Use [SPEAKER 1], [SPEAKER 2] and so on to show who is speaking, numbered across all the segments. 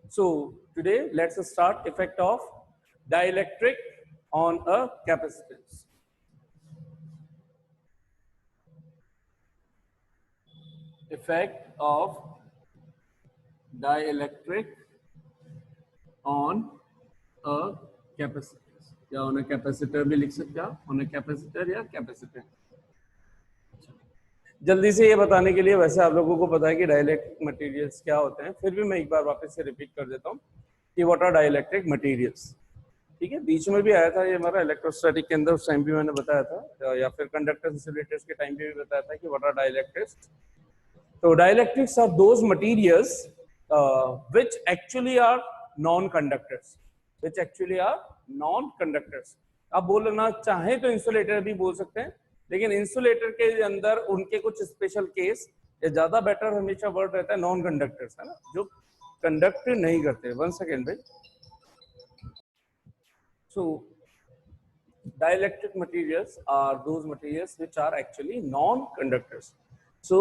[SPEAKER 1] So today let's start effect of dielectric on a capacitance. Effect of dielectric on a capacitance या on a capacitor भी लिख सकते हैं, on a capacitor या capacitor. जल्दी से ये बताने के लिए, वैसे आप लोगों को पता है कि डाइलेक्ट्रिक मटेरियल्स क्या होते हैं, फिर भी मैं एक बार वापस से रिपीट कर देता हूँ कि व्हाट आर डाइलेक्ट्रिक मटेरियल्स. ठीक है, बीच में भी आया था ये हमारा इलेक्ट्रोस्टैटिक के अंदर, उस टाइम भी मैंने बताया था, या फिर कंडक्टर्स इंसुलेटर्स के टाइम पे भी बताया था कि व्हाट आर डाइलेक्ट्रिक्स. तो dielectrics are those materials which actually are non conductors, which actually are non conductors. आप बोलना चाहे तो इंसुलेटर भी बोल सकते हैं, लेकिन इंसुलेटर के अंदर उनके कुछ स्पेशल केस, या ज्यादा बेटर हमेशा वर्ड रहता है नॉन कंडक्टर्स, है ना, जो कंडक्ट नहीं करते. 1 सेकेंड भाई. So dielectric materials are those materials which are actually non-conductors. So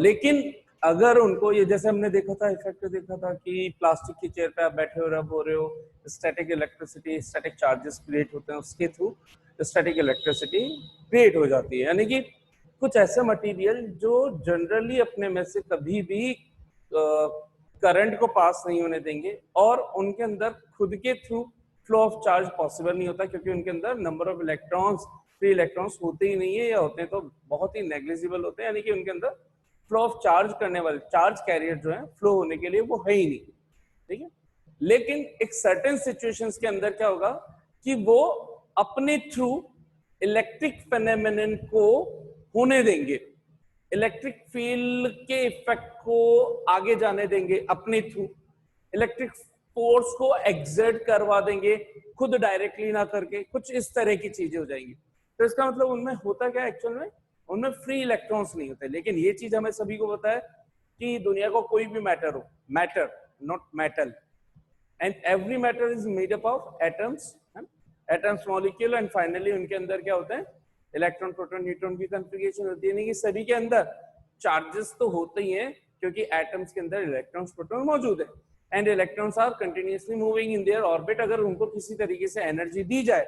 [SPEAKER 1] लेकिन अगर उनको, ये जैसे हमने देखा था, इफेक्ट देखा था कि प्लास्टिक की चेयर पे आप बैठे हो, रब हो रहे हो, static electricity, static charges create होते हैं, उसके थ्रू स्टैटिक इलेक्ट्रिसिटी क्रिएट हो जाती है. यानी कि कुछ ऐसे मटेरियल जो जनरली अपने में से कभी भी करंट को पास नहीं होने देंगे, और उनके अंदर खुद के through flow of charge possible नहीं होता, क्योंकि उनके अंदर number of electrons, free electrons होते ही नहीं है, या होते हैं तो बहुत ही नेग्लिजिबल होते हैं. यानी कि उनके अंदर फ्लो ऑफ चार्ज करने वाले चार्ज कैरियर जो है फ्लो होने के लिए वो है ही नहीं. ठीक है, लेकिन एक सर्टेन सिचुएशंस के अंदर क्या होगा कि वो अपने थ्रू इलेक्ट्रिक फेनोमेनन को होने देंगे, इलेक्ट्रिक फील्ड के इफेक्ट को आगे जाने देंगे अपने थ्रू, इलेक्ट्रिक फोर्स को एक्सर्ट करवा देंगे खुद डायरेक्टली ना करके. कुछ इस तरह की चीजें हो जाएंगी. तो इसका मतलब उनमें होता क्या एक्चुअल में, उनमें फ्री इलेक्ट्रॉन्स नहीं होते. लेकिन ये चीज हमें सभी को पता है कि दुनिया को कोई भी मैटर हो, matter not metal, and every matter is made up of atoms, atoms, molecule, and finally उनके अंदर क्या होते हैं, इलेक्ट्रॉन, प्रोटॉन, न्यूट्रॉन की कॉन्फ़िगरेशन होती है. नहीं कि सभी के अंदर चार्जेस तो होते ही हैं, क्योंकि एटम्स के अंदर इलेक्ट्रॉन्स, प्रोटॉन मौजूद है, and electrons are continuously moving in their orbit. अगर उनको किसी तरीके से एनर्जी दी जाए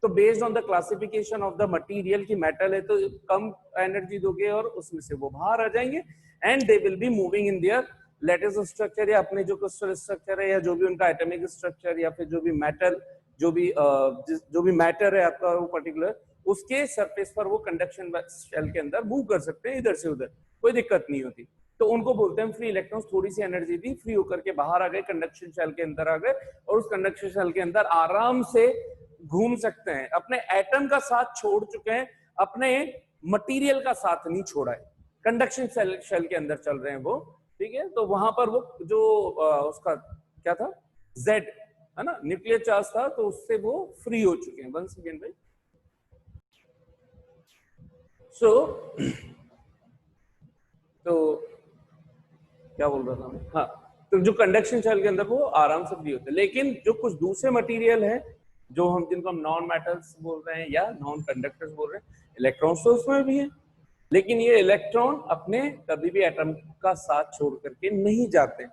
[SPEAKER 1] तो based on the classification of the material की मेटल है तो कम एनर्जी दोगे और उसमें से वो बाहर आ जाएंगे, and they will be moving in their lattice structure, या अपने जो क्रिस्टल स्ट्रक्चर है, या जो भी उनका एटॉमिक स्ट्रक्चर, या फिर जो भी मेटल, जो भी मैटर है आपका वो पर्टिकुलर, उसके सरफेस पर वो कंडक्शन शेल के अंदर मूव कर सकते हैं इधर से उधर, कोई दिक्कत नहीं होती. तो उनको बोलते हैं फ्री इलेक्ट्रॉन्स. थोड़ी सी एनर्जी दी, फ्री होकर के बाहर आ गए, कंडक्शन शेल के अंदर आ गए, और उस कंडक्शन शेल के अंदर आराम से घूम सकते हैं. अपने एटम का साथ छोड़ चुके हैं, अपने मटेरियल का साथ नहीं छोड़ा है, कंडक्शन शेल के अंदर चल रहे हैं वो. ठीक है, तो वहां पर वो जो उसका क्या था, जेड है ना, न्यूक्लियर चार्ज था, तो उससे वो फ्री हो चुके हैं. 1 सेकेंड भाई. सो तो क्या बोल रहा था मैं, हाँ, तो जो कंडक्शन शेल के अंदर वो आराम से फ्री होते हैं. लेकिन जो कुछ दूसरे मटेरियल हैं जो हम जिनको हम नॉन मेटल्स बोल रहे हैं या नॉन कंडक्टर्स बोल रहे हैं, इलेक्ट्रॉन्स तो उसमें भी है, लेकिन ये इलेक्ट्रॉन अपने कभी भी एटम का साथ छोड़ करके नहीं जाते.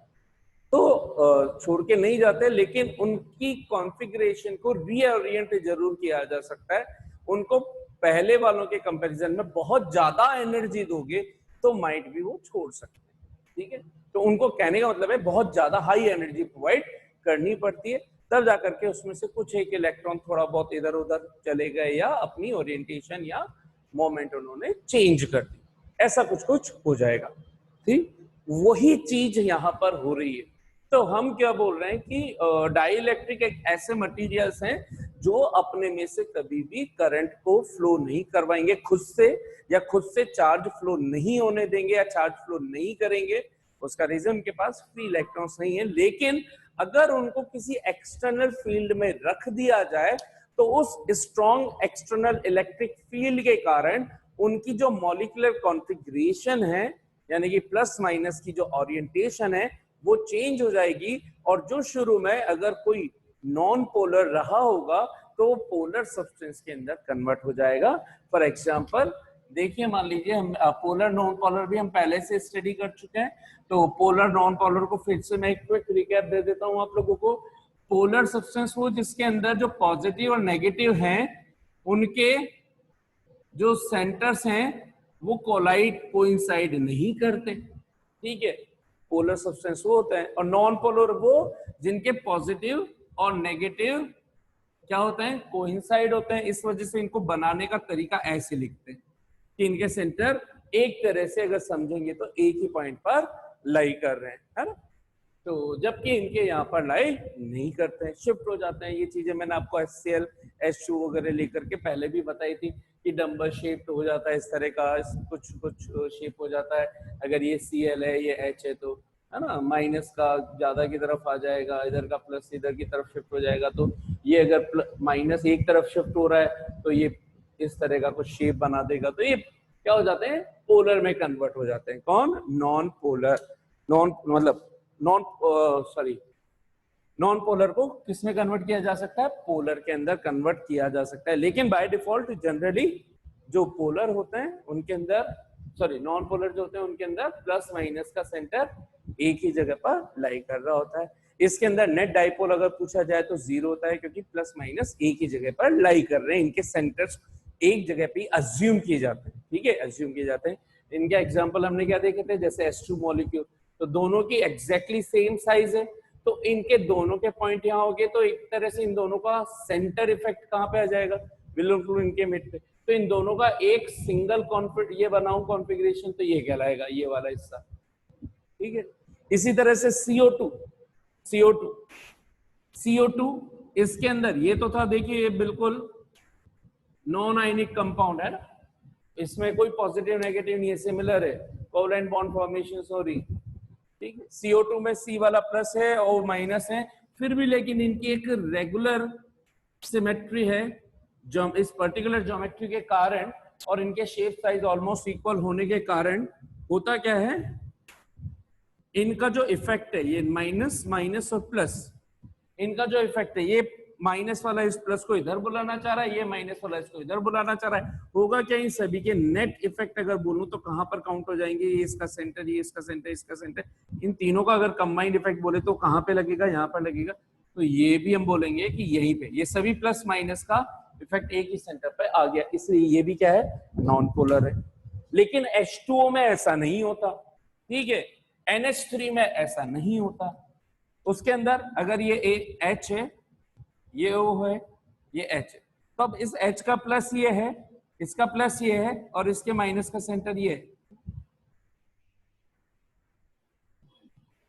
[SPEAKER 1] तो छोड़ के नहीं जाते, लेकिन उनकी कॉन्फ़िगरेशन को रीओरिएंट जरूर किया जा सकता है. उनको पहले वालों के कंपैरिजन में बहुत ज्यादा एनर्जी दोगे तो माइट भी वो छोड़ सकते हैं. ठीक है, तो उनको कहने का मतलब है बहुत ज्यादा हाई एनर्जी प्रोवाइड करनी पड़ती है, तब जाकर के उसमें से कुछ एक इलेक्ट्रॉन थोड़ा बहुत इधर उधर चले गए, या अपनी ओरिएंटेशन या मोमेंट उन्होंने चेंज कर दी, ऐसा कुछ कुछ हो जाएगा. ठीक, वही चीज यहां पर हो रही है. तो हम क्या बोल रहे हैं कि डाइलेक्ट्रिक एक ऐसे मटेरियल्स हैं जो अपने में से कभी भी करंट को फ्लो नहीं करवाएंगे खुद से, या खुद से चार्ज फ्लो नहीं होने देंगे, या चार्ज फ्लो नहीं करेंगे. उसका रीजन उनके पास फ्री इलेक्ट्रॉन्स नहीं है. लेकिन अगर उनको किसी एक्सटर्नल फील्ड में रख दिया जाए तो उस स्ट्रॉन्ग एक्सटर्नल इलेक्ट्रिक फील्ड के कारण उनकी जो मॉलिक्यूलर कॉन्फ़िगरेशन है, यानी कि प्लस माइनस की जो ओरिएंटेशन है, वो चेंज हो जाएगी. और जो शुरू में अगर कोई नॉन पोलर रहा होगा तो वो पोलर सब्सटेंस के अंदर कन्वर्ट हो जाएगा. फॉर एग्जांपल देखिए मान लीजिए हम पोलर नॉन पोलर भी हम पहले से स्टडी कर चुके हैं, तो पोलर नॉन पोलर को फिर से मैं एक क्विक रिकैप दे देता हूं आप लोगों को। पोलर सब्सटेंस वो जिसके अंदर जो पॉजिटिव और नेगेटिव हैं उनके जो सेंटर्स हैं वो कोलाइड कोइंसाइड नहीं करते, ठीक है। पोलर सब्सटेंस वो होता है, और नॉन पोलर वो जिनके पॉजिटिव और नेगेटिव क्या होते हैं, कोइंसाइड होते हैं। इस वजह से इनको बनाने का तरीका ऐसे लिखते हैं कि इनके सेंटर एक तरह से अगर समझेंगे तो एक ही पॉइंट पर लाई कर रहे हैं, है ना। तो जबकि इनके यहाँ पर लाई नहीं करते हैं, शिफ्ट हो जाते हैं। ये चीजें मैंने आपको HCl H2 वगैरह लेकर के पहले भी बताई थी कि डम्बर शेप हो जाता है इस तरह का, कुछ कुछ शेप हो जाता है। अगर ये Cl है ये H है तो, है ना, माइनस का ज्यादा की तरफ आ जाएगा, इधर का प्लस इधर की तरफ शिफ्ट हो जाएगा। तो ये अगर माइनस एक तरफ शिफ्ट हो रहा है तो ये इस तरह का कुछ शेप बना देगा। तो ये क्या हो जाते हैं, पोलर में कन्वर्ट हो जाते हैं। कौन, नॉन पोलर, नॉन मतलब नॉन सॉरी नॉन पोलर को किसमें कन्वर्ट किया जा सकता है, पोलर के अंदर कन्वर्ट किया जा सकता है। लेकिन बाय डिफॉल्ट जनरली जो पोलर होते हैं उनके अंदर, सॉरी नॉन पोलर जो होते हैं उनके अंदर प्लस माइनस का सेंटर एक ही जगह पर लाई कर रहा होता है। इसके अंदर नेट डाइपोल अगर पूछा जाए तो 0 होता है, क्योंकि प्लस माइनस एक ही जगह पर लाई कर रहे हैं, इनके सेंटर्स एक जगह पे अज्यूम किए जाते हैं, ठीक है, अज्यूम किए जाते हैं। इनके एग्जाम्पल हमने क्या देखे थे, जैसे H2 मॉलिक्यूल, तो दोनों की एग्जैक्टली सेम साइज है, तो इनके दोनों के पॉइंट यहाँ हो गए, तो एक तरह से इन दोनों का सेंटर इफेक्ट कहाँ पे आ जाएगा, बिल्कुल इनके मिड पे। तो इन दोनों का एक सिंगल ये बनाऊं कॉन्फ़िगरेशन, तो ये कहलाएगा ये वाला हिस्सा, ठीक है। इसी तरह से CO2 इसके अंदर ये तो था, देखिए ये बिल्कुल नॉन आयनिक कंपाउंड है ना, इसमें कोई पॉजिटिव नेगेटिव नहीं है, सिमिलर है, कोवलेंट बॉन्ड फॉर्मेशन हो रही, ठीक है। CO2 में C वाला प्लस है और माइनस है, फिर भी लेकिन इनकी एक रेगुलर सिमेट्री है जो इस पर्टिकुलर ज्योमेट्री के कारण, और इनके शेप साइज ऑलमोस्ट इक्वल होने के कारण होता क्या है, इनका जो इफेक्ट है ये माइनस माइनस और प्लस, इनका जो इफेक्ट है, ये माइनस वाला इस प्लस को इधर बुलाना चाह रहा है, ये माइनस वाला इसको इधर बुलाना चाह रहा है। होगा क्या, इन सभी के नेट इफेक्ट अगर बोलूं तो कहां पर काउंट हो जाएंगे, ये इसका सेंटर, ये इसका सेंटर, इसका सेंटर, इन तीनों का अगर कंबाइंड इफेक्ट बोले तो कहां पे लगेगा, यहाँ पर लगेगा। तो ये भी हम बोलेंगे कि यहीं पे ये सभी प्लस माइनस का इफेक्ट एक ही सेंटर पे आ गया, इसलिए ये भी क्या है, नॉन पोलर है। लेकिन H2O में ऐसा नहीं होता, ठीक है, NH3 में ऐसा नहीं होता। उसके अंदर अगर ये H है, ये O है, ये H है, तो अब इस H का प्लस ये है, इसका प्लस ये है, और इसके माइनस का सेंटर ये है,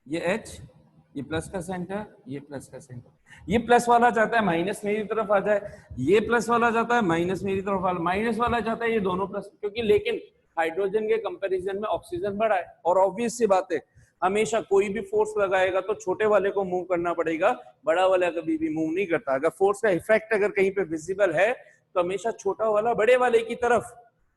[SPEAKER 1] ये H, ये प्लस का सेंटर, ये प्लस का सेंटर। ये प्लस वाला चाहता है माइनस मेरी तरफ आ जाए, ये प्लस वाला चाहता है माइनस मेरी तरफ आ, माइनस वाला चाहता है ये दोनों प्लस, क्योंकि लेकिन हाइड्रोजन के कंपैरिजन में ऑक्सीजन बड़ा है, और ऑब्वियस सी बात है हमेशा कोई भी फोर्स लगाएगा तो छोटे वाले को मूव करना पड़ेगा, बड़ा वाला कभी भी मूव नहीं करता। अगर फोर्स का इफेक्ट अगर कहीं पे विजिबल है तो हमेशा छोटा वाला बड़े वाले की तरफ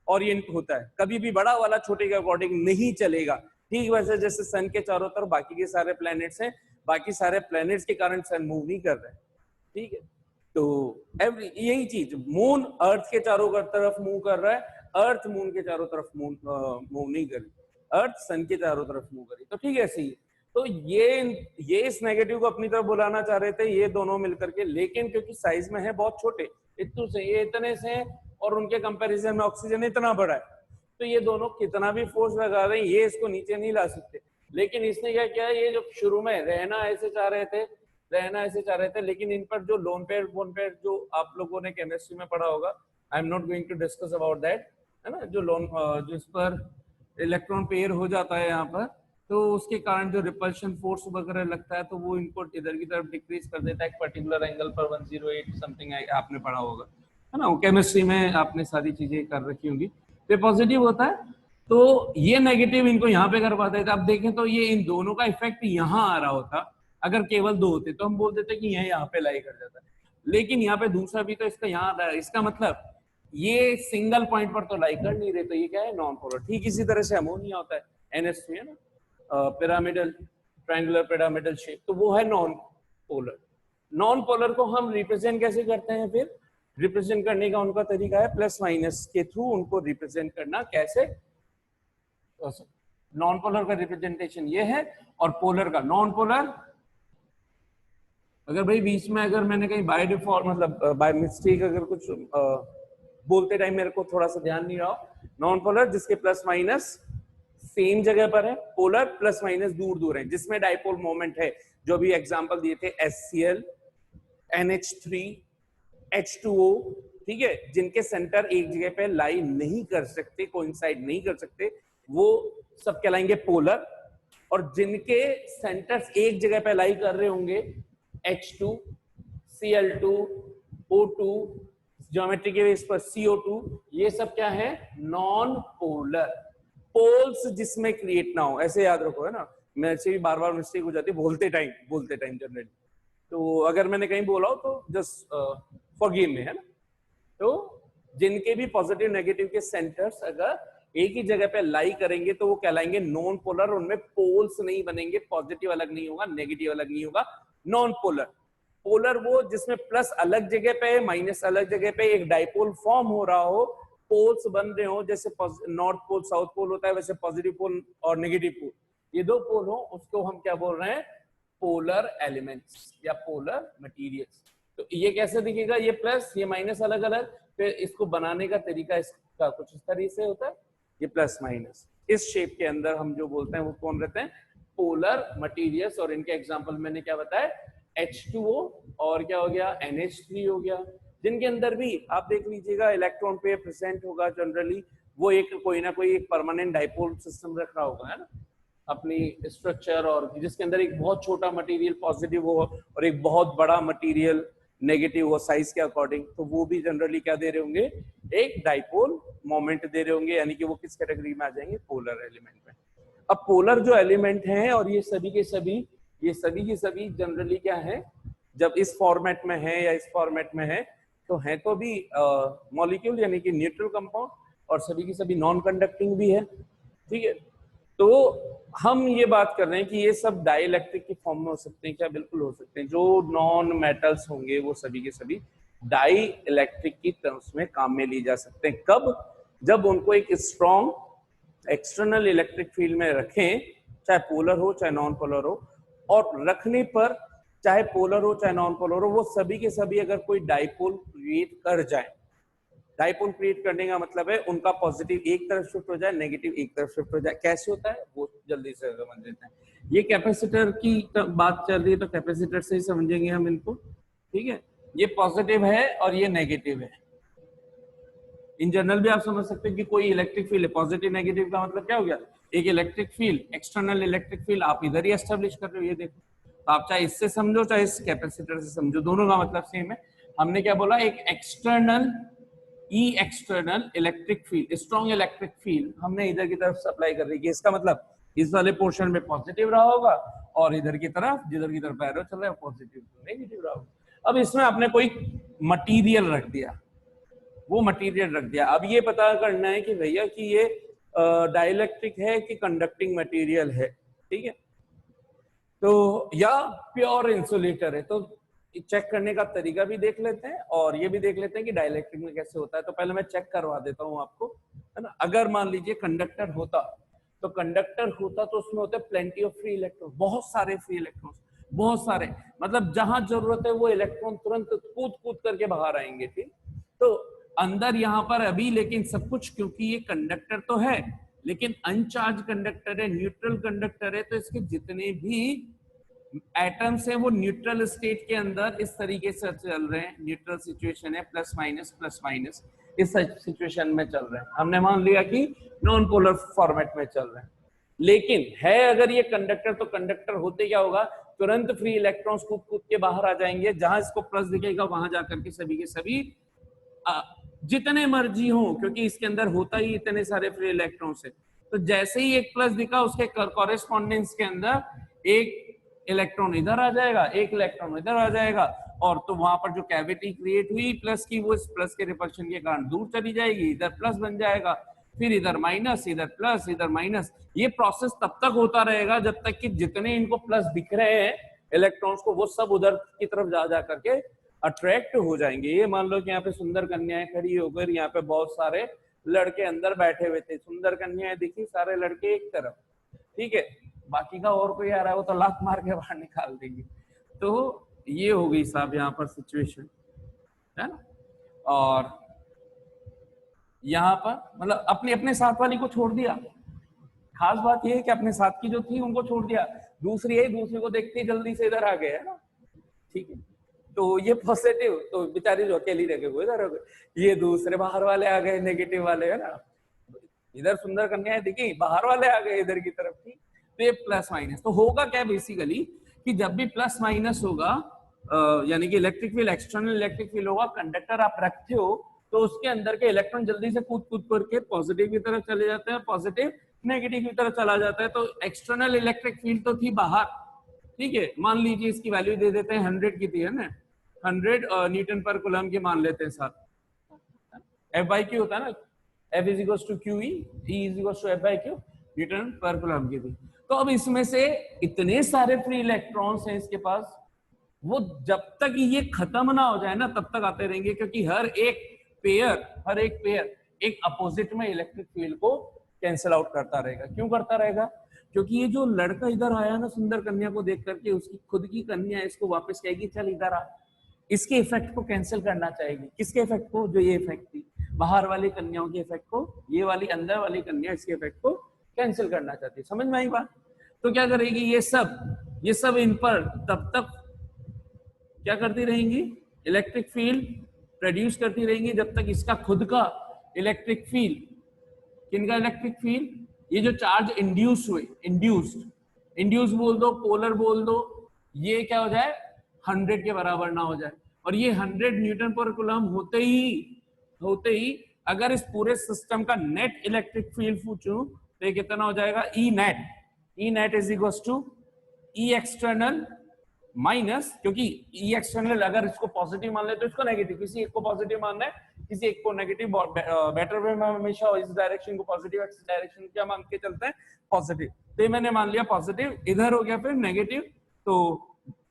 [SPEAKER 1] ओरिएंट होता है, कभी भी बड़ा वाला छोटे के अकॉर्डिंग नहीं चलेगा। ठीक वैसे जैसे सन के चारों तरफ बाकी के सारे प्लैनेट्स हैं, बाकी सारे प्लैनेट्स के कारण सन मूव नहीं कर रहे, ठीक है। तो यही चीज, मून अर्थ के चारों तरफ मूव कर रहा है, अर्थ मून के चारों तरफ मूव नहीं कर रही, अर्थ सन के चारों तरफ मूव करी, तो ठीक है ऐसे ही। तो ये इस नेगेटिव को अपनी तरफ बुलाना चाह रहे थे ये दोनों मिलकर के, लेकिन क्योंकि साइज में है बहुत छोटे, इतने से ये इतने से, और उनके कंपैरिजन में ऑक्सीजन इतना बड़ा है, तो ये दोनों कितना भी फोर्स लगा रहे हैं ये इसको नीचे नहीं ला सकते। लेकिन इसने क्या किया, ये जो शुरू में रहना ऐसे चाह रहे थे, लेकिन इन पर जो लोन पेयर बोन पेयर जो आप लोगों ने केमिस्ट्री में पढ़ा होगा, I am not going to discuss about that, है ना, जो इस पर इलेक्ट्रॉन पेयर हो जाता है यहाँ पर, तो उसके कारण जो रिपल्शन फोर्स वगैरह लगता है तो वो इनको इधर की तरफ डिक्रीज कर देता है एक पर्टिकुलर एंगल पर, 108 समथिंग आपने पढ़ा होगा, है ना, केमिस्ट्री में आपने सारी चीजें कर रखी होंगी। तो पॉजिटिव होता है तो ये नेगेटिव इनको यहाँ पे करवा देता है। अब देखें तो ये इन दोनों का इफेक्ट यहाँ आ रहा होता, अगर केवल दो होते तो हम बोल देते कि यह यहाँ पे लाई कर जाता है, लेकिन यहाँ पे दूसरा भी तो इसका यहाँ आ रहा है, इसका मतलब ये सिंगल पॉइंट पर तो लाई कर नहीं रहे, तो ये क्या है, नॉन पोलर। ठीक इसी तरह से अमोनिया होता है NH3 है ना, पिरामिडल ट्रायंगुलर पिरामिडल शेप, तो वो है नॉन पोलर। नॉन पोलर को हम रिप्रेजेंट कैसे करते हैं फिर, रिप्रेजेंट करने का उनका तरीका है प्लस माइनस के थ्रू उनको रिप्रेजेंट करना। कैसे? नॉन पोलर का रिप्रेजेंटेशन ये है और पोलर का नॉन पोलर। अगर भाई बीच में अगर मैंने कहीं बाय डिफॉल्ट मतलब बाय मिस्टेक अगर कुछ बोलते टाइम मेरे को थोड़ा सा ध्यान नहीं रहा, नॉन पोलर जिसके प्लस माइनस सेम जगह पर है, पोलर प्लस माइनस दूर दूर है, जिसमें डाइपोल मोमेंट है, जो भी एग्जांपल दिए थे HCl, NH3, H2O, ठीक है, जिनके सेंटर एक जगह पे लाई नहीं कर सकते, कोइंसाइड नहीं कर सकते, वो सब कहलाएंगे पोलर। और जिनके सेंटर्स एक जगह पे लाई कर रहे होंगे, H2, Cl2, O2, ज्योमेट्री के बेस पर CO2, ये सब क्या है? Non polar. पोल्स जिसमें क्रिएट ना हो, ऐसे याद रखो, है ना, मेरे से भी बार बार मिस्टेक हो जाती है बोलते टाइम जनरली, तो अगर मैंने कहीं बोला हो तो जस्ट फॉरगिव मी, है ना। तो जिनके भी पॉजिटिव नेगेटिव के सेंटर्स अगर एक ही जगह पे लाई करेंगे तो वो कहलाएंगे नॉन पोलर, उनमें पोल्स नहीं बनेंगे, पॉजिटिव अलग नहीं होगा, नेगेटिव अलग नहीं होगा, नॉन पोलर। पोलर वो जिसमें प्लस अलग जगह पे माइनस अलग जगह पे एक डाइपोल फॉर्म हो रहा हो, पोल्स बन रहे हो, जैसे नॉर्थ पोल साउथ पोल होता है वैसे पॉजिटिव पोल और नेगेटिव पोल, ये दो पोल हो, उसको हम क्या बोल रहे हैं? पोलर एलिमेंट्स या पोलर मटेरियल्स। तो ये कैसे दिखेगा? ये प्लस ये माइनस अलग अलग, फिर इसको बनाने का तरीका इसका कुछ इस तरीके से होता है, ये प्लस माइनस इस शेप के अंदर हम जो बोलते हैं वो कौन रहते हैं? Polar materials. और इनके एग्जांपल मैंने क्या बताया? H2O और क्या हो गया? NH3 हो गया, जिनके अंदर भी आप देख लीजिएगा इलेक्ट्रॉन पे प्रेजेंट होगा जनरली, वो एक कोई ना कोई एक परमानेंट डाइपोल सिस्टम रख रहा होगा, है ना, अपनी स्ट्रक्चर, और जिसके अंदर एक बहुत छोटा मटेरियल पॉजिटिव हो और एक बहुत बड़ा मटेरियल नेगेटिव हो साइज के अकॉर्डिंग, तो वो भी जनरली क्या दे रहे होंगे? एक डाइपोल मोमेंट दे रहे होंगे, यानी कि वो किस कैटेगरी में आ जाएंगे? पोलर एलिमेंट में। अब पोलर जो एलिमेंट हैं और ये सभी के सभी जनरली क्या है, जब इस फॉर्मेट में है या इस फॉर्मेट में है तो है तो भी मॉलिक्यूल यानी कि न्यूट्रल कंपाउंड, और सभी की सभी नॉन कंडक्टिंग भी है, ठीक है। तो हम ये बात कर रहे हैं कि ये सब डाइइलेक्ट्रिक की फॉर्म में हो सकते हैं क्या? बिल्कुल हो सकते हैं। जो नॉन मेटल्स होंगे वो सभी के सभी डाइइलेक्ट्रिक की टर्म्स में काम में ली जा सकते हैं। कब? जब उनको एक स्ट्रॉन्ग एक्सटर्नल इलेक्ट्रिक फील्ड में रखें, चाहे पोलर हो चाहे नॉन पोलर हो, और रखने पर चाहे पोलर हो चाहे नॉन पोलर हो, वो सभी के सभी अगर कोई डाइपोल क्रिएट कर जाए, डाइपोल क्रिएट करने का मतलब है उनका पॉजिटिव एक तरफ शिफ्ट हो जाए, नेगेटिव एक तरफ शिफ्ट हो जाए। कैसे होता है वो जल्दी से समझ लेते हैं। ये कैपेसिटर की बात चल रही है तो कैपेसिटर से ही समझेंगे हम इनको, ठीक है। ये पॉजिटिव है और ये नेगेटिव है। इन जनरल भी आप समझ सकते हैं कि कोई इलेक्ट्रिक फील्ड है, पॉजिटिव नेगेटिव का मतलब क्या हो गया? एक electric field, external electric field आप इधर ही एस्टेब्लिश कर रहे हो, ये देखो, तो आप चाहे इससे समझो चाहे इस कैपेसिटर से समझो, दोनों का मतलब सेम है। हमने क्या बोला? एक external external electric field, strong electric field हमने इधर की तरफ सप्लाई कर रही है। इसका मतलब इस वाले पोर्शन में पॉजिटिव रहा होगा और इधर की तरफ जिधर की तरफ एरो चल रहा है पॉजिटिव नेगेटिव रहा होगा। अब इसमें आपने कोई मटीरियल रख दिया, वो मटेरियल रख दिया। अब ये पता करना है कि भैया कि ये डाइइलेक्ट्रिक है कि कंडक्टिंग मटेरियल है, ठीक है, तो या प्योर इंसुलेटर है। तो चेक करने का तरीका भी देख लेते हैं और ये भी देख लेते हैं कि डाइइलेक्ट्रिक में कैसे होता है। तो पहले मैं चेक करवा देता हूँ आपको, है ना। अगर मान लीजिए कंडक्टर होता तो उसमें होते प्लेंटी ऑफ फ्री इलेक्ट्रॉन, बहुत सारे फ्री इलेक्ट्रॉन, बहुत सारे, मतलब जहां जरूरत है वो इलेक्ट्रॉन तुरंत कूद करके बाहर आएंगे, ठीक। तो अंदर यहाँ पर अभी लेकिन सब कुछ, क्योंकि ये कंडक्टर तो है लेकिन अनचार्ज कंडक्टर है, न्यूट्रल कंडक्टर है, तो इसके जितने भी एटम्स हैं वो न्यूट्रल स्टेट के अंदर इस तरीके से चल रहे हैं। न्यूट्रल सिचुएशन है, प्लस माइनस इस सिचुएशन में चल रहे हैं। हमने मान लिया कि नॉन पोलर फॉर्मेट में चल रहे हैं, लेकिन है अगर ये कंडक्टर, तो कंडक्टर होते क्या होगा? तुरंत फ्री इलेक्ट्रॉन्स कूद के बाहर आ जाएंगे। जहां इसको प्लस दिखेगा वहां जाकर के सभी के सभी जितने मर्जी हो, क्योंकि इसके अंदर होता ही इतने सारे फ्री इलेक्ट्रॉन्स है, तो जैसे ही एक प्लस दिखा उसके कॉरेस्पॉन्डेंस के अंदर एक इलेक्ट्रॉन इधर आ जाएगा, एक इलेक्ट्रॉन इधर आ जाएगा, और तो वहां पर जो कैविटी क्रिएट हुई प्लस की, वो इस प्लस के रिपल्शन के कारण दूर चली जाएगी, इधर प्लस बन जाएगा, फिर इधर माइनस, इधर प्लस, इधर माइनस। ये प्रोसेस तब तक होता रहेगा जब तक कि जितने इनको प्लस दिख रहे हैं इलेक्ट्रॉन्स को, वो सब उधर की तरफ जा करके अट्रैक्ट हो जाएंगे। ये मान लो कि यहाँ पे सुंदर कन्याएं खड़ी होकर यहाँ पे बहुत सारे लड़के अंदर बैठे हुए थे, सुंदर कन्याएं दिखी, सारे लड़के एक तरफ, ठीक है, बाकी का और कोई आ रहा है वो तो लात मार के बाहर निकाल देंगे। तो ये हो गई साहब यहाँ पर सिचुएशन, है ना। और यहाँ पर मतलब अपने अपने साथ वाली को छोड़ दिया, खास बात ये है कि अपने साथ की जो थी उनको छोड़ दिया, दूसरी है, दूसरी को देखते ही जल्दी से इधर आ गए, है ना, ठीक है। तो ये पॉजिटिव, तो बेचारी जो अकेली रह गई वो इधर हो गई, ये दूसरे बाहर वाले आ गए नेगेटिव वाले, है ना, इधर सुंदर कन्याएं दिखी, बाहर वाले आ गए इधर की तरफ की। तो ये प्लस माइनस, तो होगा क्या बेसिकली कि जब भी प्लस माइनस होगा यानी कि electric field, external electric field होगा, कंडक्टर आप रखते हो तो उसके अंदर के इलेक्ट्रॉन जल्दी से कूद कूद करके पॉजिटिव की तरफ चले जाते हैं, पॉजिटिव नेगेटिव की तरफ चला जाता है। तो एक्सटर्नल इलेक्ट्रिक फील्ड तो थी बाहर, ठीक है, मान लीजिए इसकी वैल्यू दे देते हैं 100 की थी, है ना, 100 न्यूटन पर कूलम की मान लेते हैं साथ, एफ बाई क्यू होता है ना, F is equal to Q, E is equal to F by Q, newton पर कूलम की थी। तो अब इसमें से इतने सारे फ्री इलेक्ट्रॉन्स हैं इसके पास, वो जब तक ये खत्म ना हो जाए ना तब तक आते रहेंगे, क्योंकि हर एक पेयर एक अपोजिट में इलेक्ट्रिक फील्ड को कैंसिल आउट करता रहेगा। क्यों करता रहेगा? क्योंकि ये जो लड़का इधर आया ना सुंदर कन्या को देख करके, उसकी खुद की कन्या इसको वापस कहेगी चल इधर आ, इसके इफेक्ट को कैंसिल करना चाहेगी। किसके इफेक्ट को? जो ये इफेक्ट थी बाहर वाली कन्याओं के इफेक्ट को, ये वाली अंदर वाली कन्या इसके इफेक्ट को कैंसिल करना चाहती है। समझ में आई बात? तो क्या करेगी ये सब इन पर तब तक क्या करती रहेंगी, इलेक्ट्रिक फील्ड प्रोड्यूस करती रहेंगी जब तक इसका खुद का इलेक्ट्रिक फील्ड, किनका इलेक्ट्रिक फील्ड, ये जो चार्ज इंड्यूस हुए, इंड्यूस बोल दो, पोलर बोल दो, ये क्या हो जाए 100 के बराबर ना हो जाए। और ये 100 न्यूटन पर कूलम होते ही अगर इस पूरे सिस्टम का नेट इलेक्ट्रिक फील्ड पूछूं तो ये कितना हो जाएगा, E net is equal to E external minus, क्योंकि ई एक्सटर्नल अगर इसको पॉजिटिव मान ले तो इसको नेगेटिव, किसी एक को पॉजिटिव मानना है किसी एक को नेगेटिव, बेटर वे में हमेशा इस डायरेक्शन को पॉजिटिव, इस डायरेक्शन क्या मान के चलते हैं पॉजिटिव। तो ये मैंने मान लिया पॉजिटिव, इधर हो गया फिर नेगेटिव। तो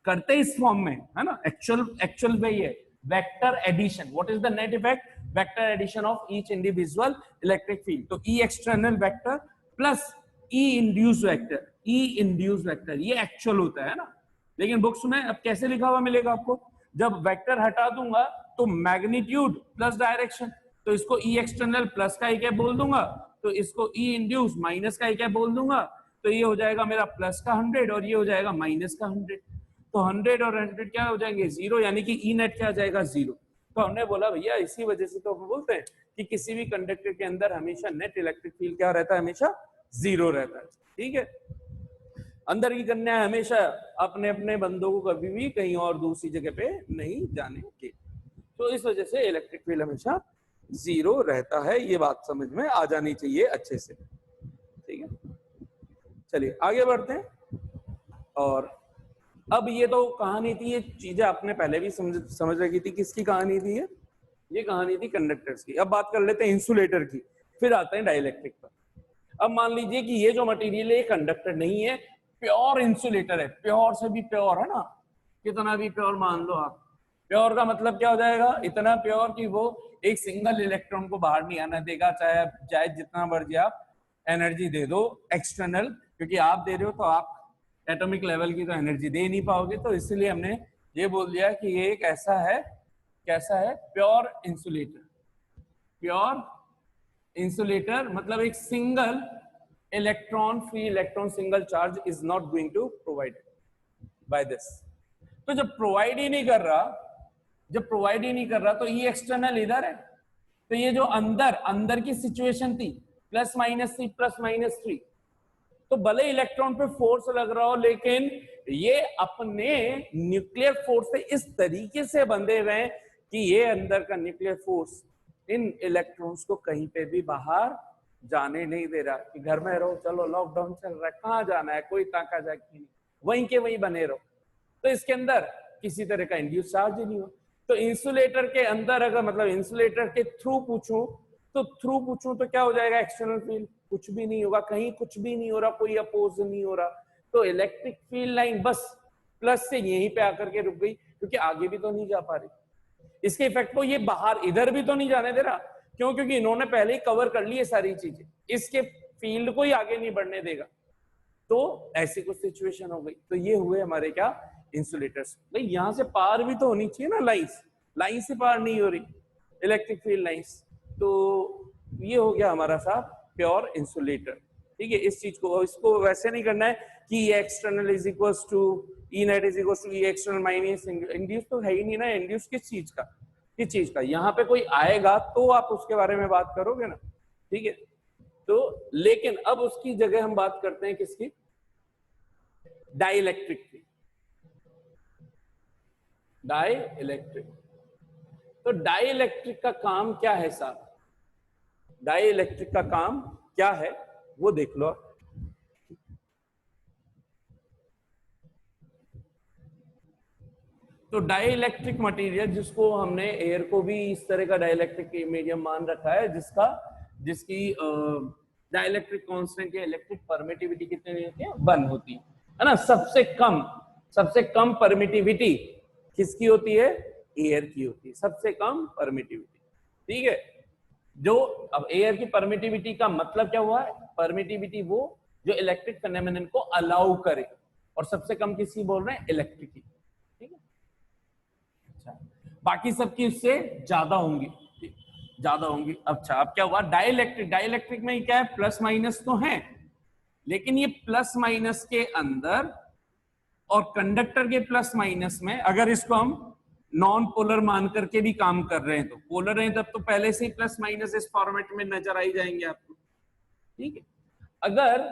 [SPEAKER 1] करते इस फॉर्म में, है ना, एक्चुअल में ये vector addition, what is the net effect, vector addition of each individual electric field. तो E external vector plus E induce vector, ये एक्चुअल होता है ना। लेकिन बुक्स में अब कैसे लिखा हुआ मिलेगा आपको, जब वेक्टर हटा दूंगा तो मैग्नीट्यूड प्लस डायरेक्शन, तो इसको ई एक्सटर्नल प्लस का क्या बोल दूंगा, तो इसको ई इंड्यूस माइनस का क्या बोल दूंगा, तो ये हो जाएगा मेरा प्लस का 100 और ये हो जाएगा माइनस का 100। तो 100 और 100 क्या हो जाएंगे 0, यानी कि ई नेट क्या आ जाएगा 0। तो हमने बोला भैया इसी वजह से तो हम बोलते हैं कि किसी भी कंडक्टर के अंदर हमेशा नेट इलेक्ट्रिक फील्ड क्या रहता है, हमेशा 0 रहता है। ठीक है, अंदर की कन्या हमेशा अपने अपने बंदों को कभी भी कहीं और दूसरी जगह पे नहीं जाने के, तो इस वजह से इलेक्ट्रिक फील्ड हमेशा 0 रहता है। ये बात समझ में आ जानी चाहिए अच्छे से, ठीक है। चलिए आगे बढ़ते हैं। और अब ये तो कहानी थी, ये चीजें आपने पहले भी समझ रखी थी। किसकी कहानी थी ये कहानी थी कंडक्टर्स की। अब बात कर लेते हैं इंसुलेटर की, फिर आते हैं डाइलेक्ट्रिक पर। अब मान लीजिए कि ये जो मटेरियल है ये कंडक्टर नहीं है, प्योर इंसुलेटर है, प्योर से भी प्योर, है ना, कितना भी प्योर मान लो आप। प्योर का मतलब क्या हो जाएगा, इतना प्योर कि वो एक सिंगल इलेक्ट्रॉन को बाहर नहीं आना देगा, चाहे जितना मर्जी आप एनर्जी दे दो एक्सटर्नल, क्योंकि आप दे रहे हो तो आप एटॉमिक लेवल की तो एनर्जी दे नहीं पाओगे। तो इसलिए हमने ये बोल दिया कि ये एक ऐसा है, कैसा है, प्योर इंसुलेटर मतलब एक single electron, free electron, single charge is not going to provide by this. तो जब प्रोवाइड ही नहीं कर रहा तो ये एक्सटर्नल इधर है, तो ये जो अंदर की सिचुएशन थी प्लस माइनस 3, तो भले इलेक्ट्रॉन पे फोर्स लग रहा हो लेकिन ये अपने न्यूक्लियर फोर्स से इस तरीके से बंधे हुए हैं कि ये अंदर का न्यूक्लियर फोर्स इन इलेक्ट्रॉन्स को कहीं पे भी बाहर जाने नहीं दे रहा कि घर में रहो, चलो लॉकडाउन चल रहा है, कहाँ जाना है, कोई ताका जाकी नहीं, वहीं के वहीं बने रहो। तो इसके अंदर किसी तरह का इंड्यूस चार्ज ही नहीं हो। तो इंसुलेटर के अंदर अगर मतलब इंसुलेटर के थ्रू पूछूं तो क्या हो जाएगा, एक्सटर्नल फील्ड कुछ भी नहीं होगा, कहीं कुछ भी नहीं हो रहा, कोई अपोज नहीं हो रहा। तो इलेक्ट्रिक फील्ड लाइन बस प्लस से यहीं पे आकर के रुक गई, क्योंकि आगे भी तो नहीं जा पा रही। इसके इफेक्ट को ये बाहर इधर भी तो नहीं जाने दे रहा, क्यों? क्योंकि इन्होंने पहले ही कवर कर ली है सारी चीजें, इसके फील्ड को ही आगे नहीं बढ़ने देगा। तो ऐसी कुछ सिचुएशन हो गई। तो ये हुए हमारे क्या, इंसुलेटर्स। भाई यहां से पार भी तो होनी चाहिए ना, लाइंस, लाइन से पार नहीं हो रही इलेक्ट्रिक फील्ड लाइंस। तो ये हो गया हमारा सा प्योर इंसुलेटर। ठीक है, इस चीज को, इसको वैसे नहीं करना है कि ये external is equal to E net is equal to E external minus induce, तो है ही नहीं ना इंड्यूस किस चीज का, किस चीज का। यहाँ पे कोई आएगा तो आप उसके बारे में बात करोगे ना, ठीक है। तो लेकिन अब उसकी जगह हम बात करते हैं किसकी, डाइलेक्ट्रिक की। डाइलेक्ट्रिक, तो डाइलेक्ट्रिक का काम क्या है साहब, डाइलेक्ट्रिक का काम क्या है वो देख लो। तो डाइलेक्ट्रिक मटेरियल, जिसको हमने एयर को भी इस तरह का डाइलेक्ट्रिक मीडियम मान रखा है, जिसकी डाइलेक्ट्रिक कांस्टेंट या इलेक्ट्रिक परमिटिविटी कितनी होती है, 1 होती है ना। सबसे कम परमिटिविटी किसकी होती है, एयर की होती है, सबसे कम परमिटिविटी। ठीक है, जो अब एयर की परमिटिविटी का मतलब क्या हुआ है, परमिटिविटी वो जो इलेक्ट्रिक फेनोमेनन को अलाउ करे, और सबसे कम किसकी बोल रहे हैं, इलेक्ट्रिक की। ठीक है, अच्छा, बाकी सबकी उससे ज्यादा होंगी, ज्यादा होंगी। अच्छा, अब क्या हुआ, डाइलेक्ट्रिक, डाइलेक्ट्रिक में क्या है, प्लस माइनस तो है, लेकिन ये प्लस माइनस के अंदर और कंडक्टर के प्लस माइनस में, अगर इसको हम नॉन पोलर मान करके भी काम कर रहे हैं, तो पोलर है तब तो पहले से ही प्लस माइनस इस फॉर्मेट में नजर आई जाएंगे आपको। ठीक है, अगर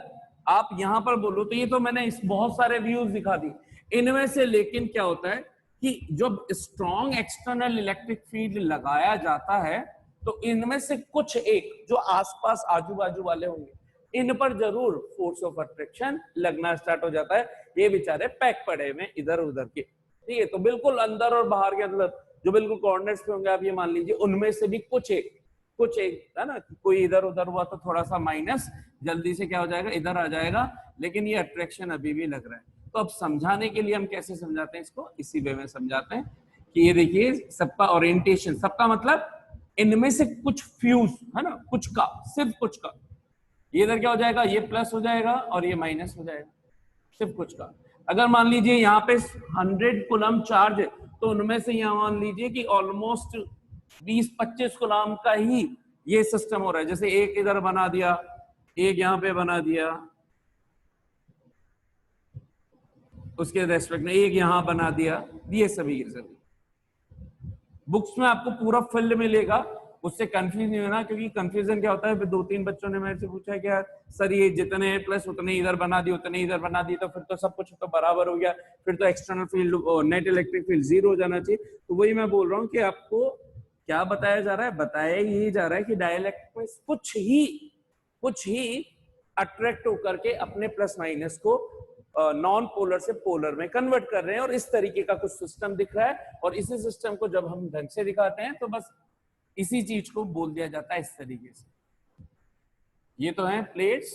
[SPEAKER 1] आप यहां पर बोलो तो ये तो मैंने इस बहुत सारे व्यूज दिखा दी इनमें से, लेकिन क्या होता है कि जब स्ट्रॉन्ग एक्सटर्नल इलेक्ट्रिक फील्ड लगाया जाता है तो इनमें से कुछ एक जो आसपास आजू बाजू वाले होंगे, इन पर जरूर फोर्स ऑफ अट्रैक्शन लगना स्टार्ट हो जाता है। ये बेचारे पैक पड़े हुए इधर उधर के, ठीक है। तो बिल्कुल अंदर और बाहर के अंदर जो बिल्कुल कॉर्नर्स पे होंगे, आप ये मान लीजिए उनमें से भी कुछ एक है ना, कोई इधर उधर हुआ तो थोड़ा सा माइनस जल्दी से क्या हो जाएगा, इधर आ जाएगा, लेकिन ये अट्रैक्शन अभी भी लग रहा है। तो अब समझाने के लिए हम कैसे समझाते हैं इसको, इसी वे में समझाते हैं कि ये देखिए सबका ओरिएंटेशन, सबका मतलब इनमें से कुछ फ्यूज है ना, कुछ का, सिर्फ कुछ का, ये इधर क्या हो जाएगा, ये प्लस हो जाएगा और ये माइनस हो जाएगा, सिर्फ कुछ का। अगर मान लीजिए यहाँ पे 100 कूलम चार्ज है, तो उनमें से यहाँ मान लीजिए कि ऑलमोस्ट 20-25 कूलम का ही ये सिस्टम हो रहा है। जैसे एक इधर बना दिया, एक यहाँ पे बना दिया, उसके रेस्पेक्ट में एक यहाँ बना दिया, ये सभी के सभी बुक्स में आपको पूरा फील्ड मिलेगा, उससे कंफ्यूज नहीं होना, क्योंकि कंफ्यूजन क्या होता है, फिर 2-3 बच्चों ने मेरे से पूछा कि यार सर ये जितने प्लस उतने इधर बना दिए, उतने इधर बना दिए, तो फिर तो सब कुछ तो बराबर हो गया, फिर तो external field net electric field 0 हो जाना चाहिए। तो वही मैं बोल रहा हूँ कि आपको क्या बताया जा रहा है, बताया यही जा रहा है कि डाइलेक्ट्रिक में कुछ ही अट्रैक्ट होकर के अपने प्लस माइनस को नॉन पोलर से पोलर में कन्वर्ट कर रहे हैं, और इस तरीके का कुछ सिस्टम दिख रहा है। और इसी सिस्टम को जब हम ढंग से दिखाते हैं तो बस इसी चीज को बोल दिया जाता है इस तरीके से। ये तो है प्लेट्स,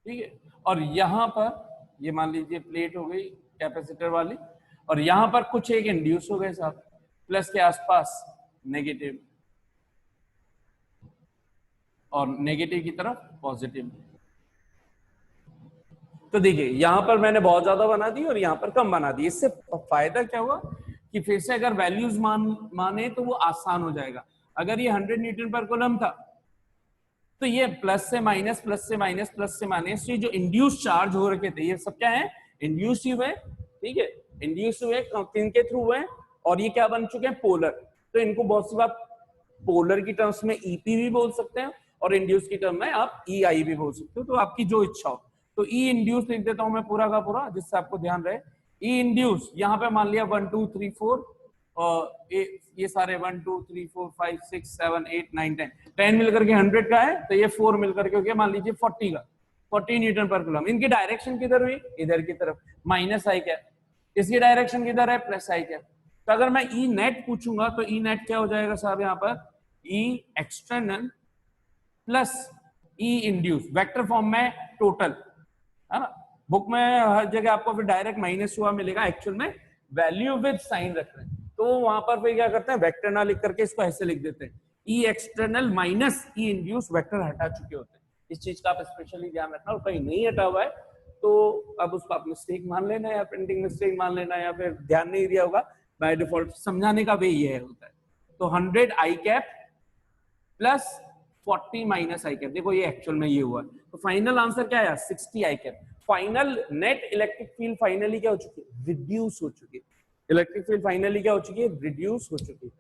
[SPEAKER 1] ठीक है, और यहां पर ये मान लीजिए प्लेट हो गई कैपेसिटर वाली, और यहां पर कुछ एक इंड्यूस हो गए साहब, प्लस के आसपास नेगेटिव, और नेगेटिव की तरफ पॉजिटिव। तो देखिए यहां पर मैंने बहुत ज्यादा बना दी और यहां पर कम बना दी। इससे फायदा क्या हुआ कि फिर से अगर वैल्यूज माने तो वो आसान हो जाएगा। अगर ये 100 न्यूटन पर कूलम था, तो ये प्लस से माइनस, प्लस से माइनस, प्लस से माइनस, ये जो इंड्यूस चार्ज हो रखे थे ये सब क्या है, इंड्यूस हुए, ठीक है, इंड्यूस हुए, किनके थ्रू हुए, और ये क्या बन चुके हैं, पोलर। तो इनको बहुत सी बार पोलर की टर्म्स में ईपी भी बोल सकते हैं, और इंड्यूस की टर्म में आप ईआई भी बोल सकते हो, तो आपकी जो इच्छा हो। तो ई इंड्यूस लिख देता हूं मैं पूरा का पूरा, जिससे आपको ध्यान रहे। ई इंड्यूस यहाँ पे मान लिया 1 2 3 4, और ये सारे 1 2 3 4 5 6 7 8 9 10 मिलकर के 100 का है, तो ये 4 मिलकर के हो गया मान लीजिए 40 का, 40 न्यूटन पर कूलम। इनकी डायरेक्शन किधर हुई, इधर की तरफ, माइनस आई क्या, इसकी डायरेक्शन किधर है, प्लस आई क्या। तो अगर मैं ई नेट पूछूंगा तो ई नेट क्या हो जाएगा साहब, यहाँ पर ई external plus E induce vector form में टोटल, है ना। बुक में हर जगह आपको फिर डायरेक्ट माइनस हुआ मिलेगा, एक्चुअल में वैल्यू विद साइन रख रहे हैं, तो वहां पर फिर क्या करते हैं, वेक्टर ना लिख करके इसको ऐसे लिख देते हैं, ई एक्सटर्नल माइनस ई इंड्यूस, वेक्टर हटा चुके होते हैं। इस चीज का आप स्पेशली ध्यान रखना, और कहीं नहीं हटा हुआ है तो अब उसको आप मिस्टेक मान लेना या प्रिंटिंग मिस्टेक मान लेना, या फिर ध्यान नहीं दिया होगा, बाय डिफॉल्ट समझाने का वे ये होता है। तो 100 आई कैप प्लस 40 माइनस आई कैप, देखो ये एक्चुअल में ये हुआ, तो फाइनल आंसर क्या है, 60 i cap. Final net electric field finally क्या हो चुकी है, रिड्यूस हो चुकी है। इलेक्ट्रिक फील्ड फाइनली क्या हो चुकी है, रिड्यूस हो चुकी है।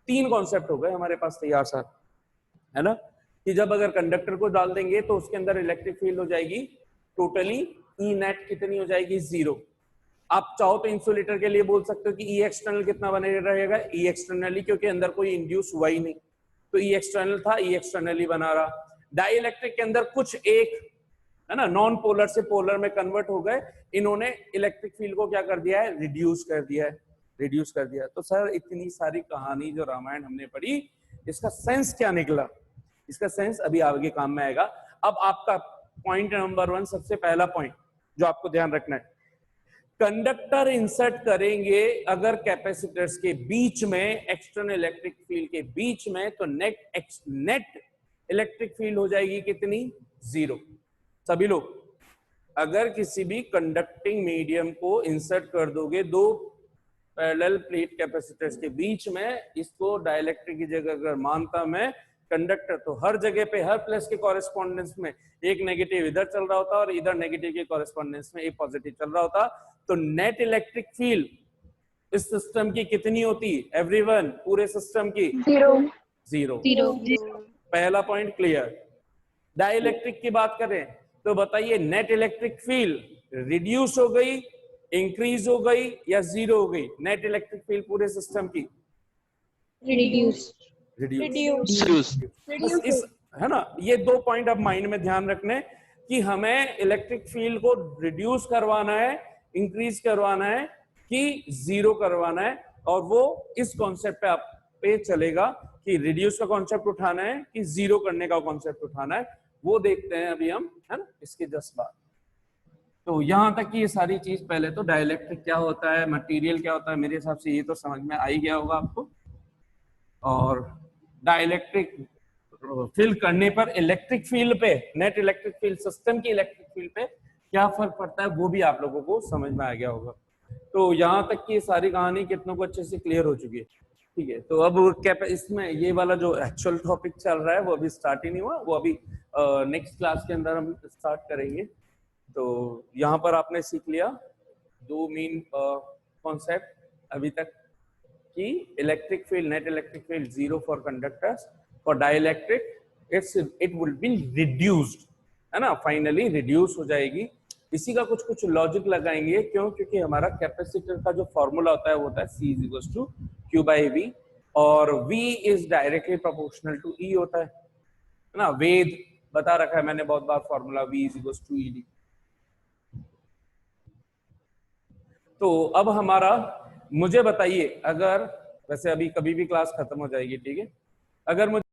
[SPEAKER 1] 3 कॉन्सेप्ट हो गए हमारे पास तैयार सर, है ना, कि जब अगर कंडक्टर को डाल देंगे तो उसके अंदर इलेक्ट्रिक फील्ड हो जाएगी टोटली ई नेट कितनी हो जाएगी, 0। आप चाहो तो इंसुलेटर के लिए बोल सकते हो कि ई एक्सटर्नल कितना बने रहेगा, ई एक्सटर्नली, क्योंकि अंदर कोई इंड्यूस हुआ ही नहीं, तो ई एक्सटर्नल था, ई एक्सटर्नली बना रहा। डाई इलेक्ट्रिक के अंदर कुछ एक, है ना, नॉन पोलर से पोलर में कन्वर्ट हो गए, इन्होंने इलेक्ट्रिक फील्ड को क्या कर दिया है, रिड्यूस कर दिया है, रिड्यूस कर दिया। तो सर इतनी सारी कहानी जो रामायण हमने पढ़ी, इसका सेंस क्या निकला, इसका सेंस अभी आगे काम में आएगा। अब आपका पॉइंट नंबर 1, सबसे पहला पॉइंट जो आपको ध्यान रखना है, कंडक्टर इंसर्ट करेंगे अगर कैपेसिटर्स के बीच में, एक्सटर्नल इलेक्ट्रिक फील्ड के बीच में, तो नेट इलेक्ट्रिक फील्ड हो जाएगी कितनी, 0। सभी लोग अगर किसी भी कंडक्टिंग मीडियम को इंसर्ट कर दोगे दो पैरेलल प्लेट कैपेसिटर्स के बीच में, इसको डाइलेक्ट्रिक की जगह अगर मानता मैं कंडक्टर, तो हर जगह पे हर प्लस के कॉरेस्पॉन्डेंस में एक नेगेटिव इधर चल रहा होता और इधर नेगेटिव के कॉरेस्पॉन्डेंस में एक पॉजिटिव चल रहा होता, तो नेट इलेक्ट्रिक फील्ड इस सिस्टम की कितनी होती, एवरीवन, पूरे सिस्टम की 0। पहला पॉइंट क्लियर। डाइलेक्ट्रिक की बात करें तो बताइए, नेट इलेक्ट्रिक फील्ड रिड्यूस हो गई, इंक्रीज हो गई या 0 हो गई, नेट इलेक्ट्रिक फील्ड पूरे सिस्टम की रिड्यूस। इस, है ना, ये 2 पॉइंट अब माइंड में ध्यान रखने कि हमें इलेक्ट्रिक फील्ड को रिड्यूस करवाना है, इंक्रीज करवाना है कि 0 करवाना है, और वो इस कॉन्सेप्ट पे आप पे चलेगा कि रिड्यूस का कॉन्सेप्ट उठाना है कि 0 करने का कॉन्सेप्ट उठाना है, वो देखते हैं अभी हम, है ना, इसके जस्ट बाद। तो यहां तक कि ये सारी चीज, पहले तो डाइलेक्ट्रिक क्या होता है, मटेरियल क्या होता है, मेरे हिसाब से ये तो समझ में आ ही गया होगा आपको। और डाइलेक्ट्रिक फील करने पर इलेक्ट्रिक फील्ड पे, नेट इलेक्ट्रिक फील्ड, सिस्टम की इलेक्ट्रिक फील्ड पे क्या फर्क पड़ता है, वो भी आप लोगों को समझ में आ गया होगा। तो यहाँ तक की सारी कहानी कितनों को अच्छे से क्लियर हो चुकी है, ठीक है। तो अब इसमें ये वाला जो एक्चुअल टॉपिक चल रहा है वो अभी स्टार्ट ही नहीं हुआ, वो अभी नेक्स्ट क्लास के अंदर हम स्टार्ट करेंगे। तो यहाँ पर आपने सीख लिया 2 मेन कॉन्सेप्ट अभी तक, कि electric field, net electric field 0 for conductors, for dielectric it will be reduced, है ना, फाइनली रिड्यूस हो जाएगी। इसी का कुछ लॉजिक लगाएंगे, क्यों, क्योंकि हमारा कैपेसिटर का जो फॉर्मूला होता है वो होता है C = Q/V, और V is directly proportional to E होता है ना, वेद बता रखा है मैंने बहुत बार फॉर्मूला, V = ED। तो अब हमारा, मुझे बताइए, अगर वैसे अभी कभी भी क्लास खत्म हो जाएगी, ठीक है, अगर मुझे